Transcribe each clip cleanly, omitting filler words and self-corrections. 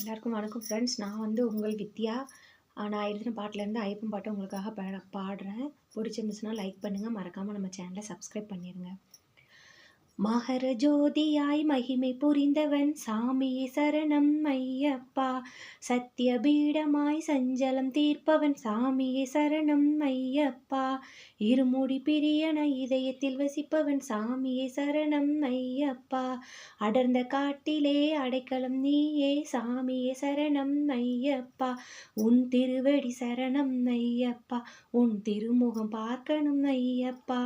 எல்லாருக்கும் வணக்கம் ஃப்ரெண்ட்ஸ். நான் உங்கள் வித்யா. நான் எழுதின பாட்டுலேருந்து ஐயப்பன் பாட்டு உங்களுக்காக பாடுறேன். பிடிச்சிருந்துச்சுன்னா லைக் பண்ணுங்கள். மறக்காமல் நம்ம சேனலை சப்ஸ்கிரைப் பண்ணிடுங்க. மகர ஜோதியாய் மகிமை புரிந்தவன் சாமியே சரணம் ஐயப்பா. சத்திய பீடமாய் சஞ்சலம் தீர்ப்பவன் சாமியே சரணம் ஐயப்பா. இருமுடி பிரியன இதயத்தில் வசிப்பவன் சாமியே சரணம் ஐயப்பா. அடர்ந்த காட்டிலே அடைக்கலம் நீயே சாமியே சரணம் ஐயப்பா. உன் திருவடி சரணம் ஐயப்பா. உன் திருமுகம் பார்க்கணும் ஐயப்பா.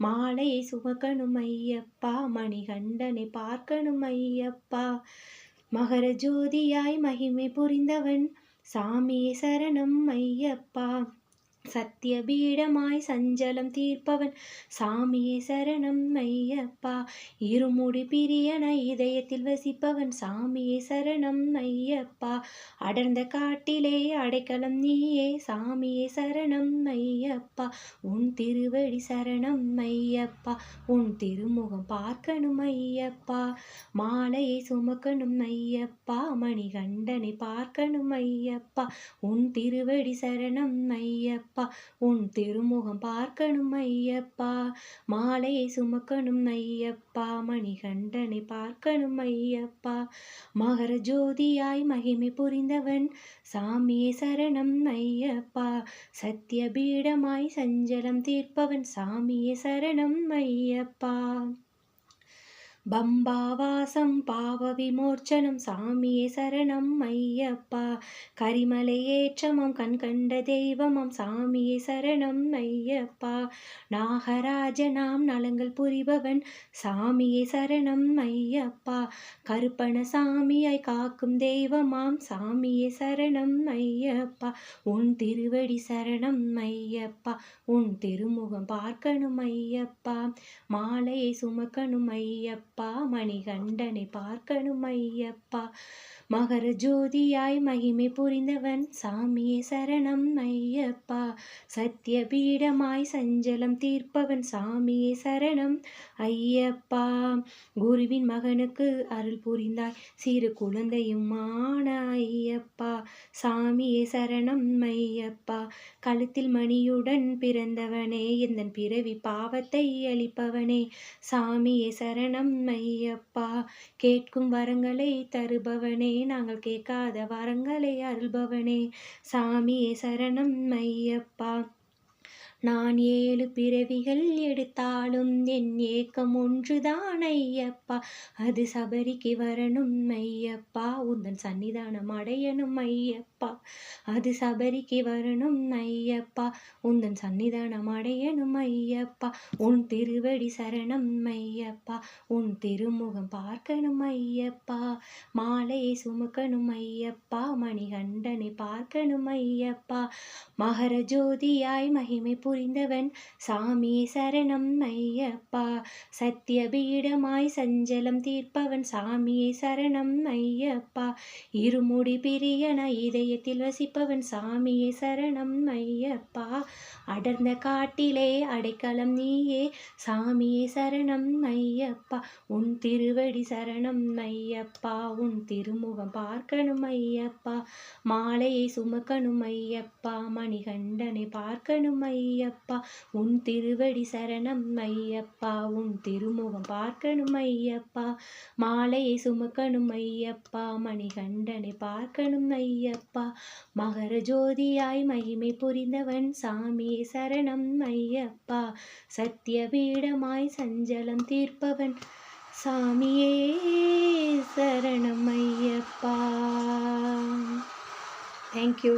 மாலையை சுமக்கணும் ஐயப்பா. மணிகண்டனை பார்க்கணும் ஐயப்பா. மகர ஜோதியாய் மகிமை புரிந்தவன் சாமியே சரணம் ஐயப்பா. சத்திய பீடமாய் சஞ்சலம் தீர்ப்பவன் சாமியே சரணம் ஐயப்பா. இருமுடி பிரியன இதயத்தில் வசிப்பவன் சாமியே சரணம் ஐயப்பா. அடர்ந்த காட்டிலே அடைக்கலம் நீயே சாமியே சரணம் ஐயப்பா. உன் திருவடி சரணம் ஐயப்பா. உன் திருமுகம் பார்க்கணும் ஐயப்பா. மாலையை சுமக்கணும் ஐயப்பா. மணிகண்டனை பார்க்கணும் ஐயப்பா. உன் திருவடி சரணம் ஐயப்பா. உன் திருமுகம் பார்க்கணும் ஐயப்பா. மாலையை சுமக்கணும் ஐயப்பா. மணிகண்டனை பார்க்கணும் ஐயப்பா. மகர ஜோதியாய் மகிமை புரிந்தவன் சாமியே சரணம் ஐயப்பா. சத்திய பீடமாய் சஞ்சலம் தீர்ப்பவன் சாமியே சரணம் ஐயப்பா. பம்பாவாசம் பாவ விமோச்சனம் சாமியே சரணம் ஐயப்பா. கரிமலை ஏற்றமாம் கண் கண்ட தெய்வமாம் சாமியே சரணம் ஐயப்பா. நாகராஜனாம் நலங்கள் புரிபவன் சாமியே சரணம் ஐயப்பா. கருப்பண சாமியாய் காக்கும் தெய்வமாம் சாமியே சரணம் ஐயப்பா. உன் திருவடி சரணம் ஐயப்பா. உன் திருமுகம் பார்க்கணும் ஐயப்பா. மாலையை சுமக்கணும் ஐயப்பா. மணிகண்டனை பார்க்கணும் ஐயப்பா. மகர ஜோதியாய் மகிமை புரிந்தவன் சாமியே சரணம் ஐயப்பா. சத்திய பீடமாய் சஞ்சலம் தீர்ப்பவன் சாமியே சரணம் ஐயப்பா. குருவின் மகனுக்கு அருள் புரிந்தாய் சிறு குழந்தையுமான ஐயப்பா. சாமியே சரணம் ஐயப்பா. கழுத்தில் மணியுடன் பிறந்தவனே எந்தன் பிறவி பாவத்தை அளிப்பவனே சாமியே சரணம் ஐயப்பா. கேட்கும் வரங்களை தருபவனே நாங்கள் கேட்காத வரங்களை அருள்பவனே சாமியே சரணம் ஐயப்பா. நான் 7 பிறவிகள் எடுத்தாலும் என் ஏக்கம் ஒன்றுதான் ஐயப்பா. அது சபரிக்கு வரணும் ஐயப்பா. உந்தன் சன்னிதானம் அடையணும் ஐயப்பா. அது சபரிக்கு வரணும் ஐயப்பா. உந்தன் சன்னிதானம் அடையணும் ஐயப்பா. உன் திருவடி சரணம் ஐயப்பா. உன் திருமுகம் பார்க்கணும் ஐயப்பா. மாலையை சுமக்கணும் ஐயப்பா. மணிகண்டனை பார்க்கணும் ஐயப்பா. மகர ஜோதியாய் மகிமை புரிந்தவன் சாமியே சரணம் ஐயப்பா. சத்திய பீடமாய் சஞ்சலம் தீர்ப்பவன் சாமியே சரணம் ஐயப்பா. இருமுடி பிரியன இதயத்தில் வசிப்பவன் சாமியே சரணம் ஐயப்பா. அடர்ந்த காட்டிலே அடைக்கலம் நீயே சாமியே சரணம் ஐயப்பா. உன் திருவடி சரணம் ஐயப்பா. உன் திருமுகம் பார்க்கணும் ஐயப்பா. மாலையை சுமக்கணும் ஐயப்பா. மணிகண்டனை பார்க்கணும் ஐயப்பா. உன் திருவடி சரணம் ஐயப்பா. உன் திருமுகம் பார்க்கணும் ஐயப்பா. மாலையை சுமக்கணும் ஐயப்பா. மணிகண்டனை பார்க்கணும் ஐயப்பா. மகர ஜோதியாய் மகிமை புரிந்தவன் சாமியே சரணம் ஐயப்பா. சத்திய பீடமாய் சஞ்சலம் தீர்ப்பவன் சாமியே சரணம் ஐயப்பா. தேங்க்யூ.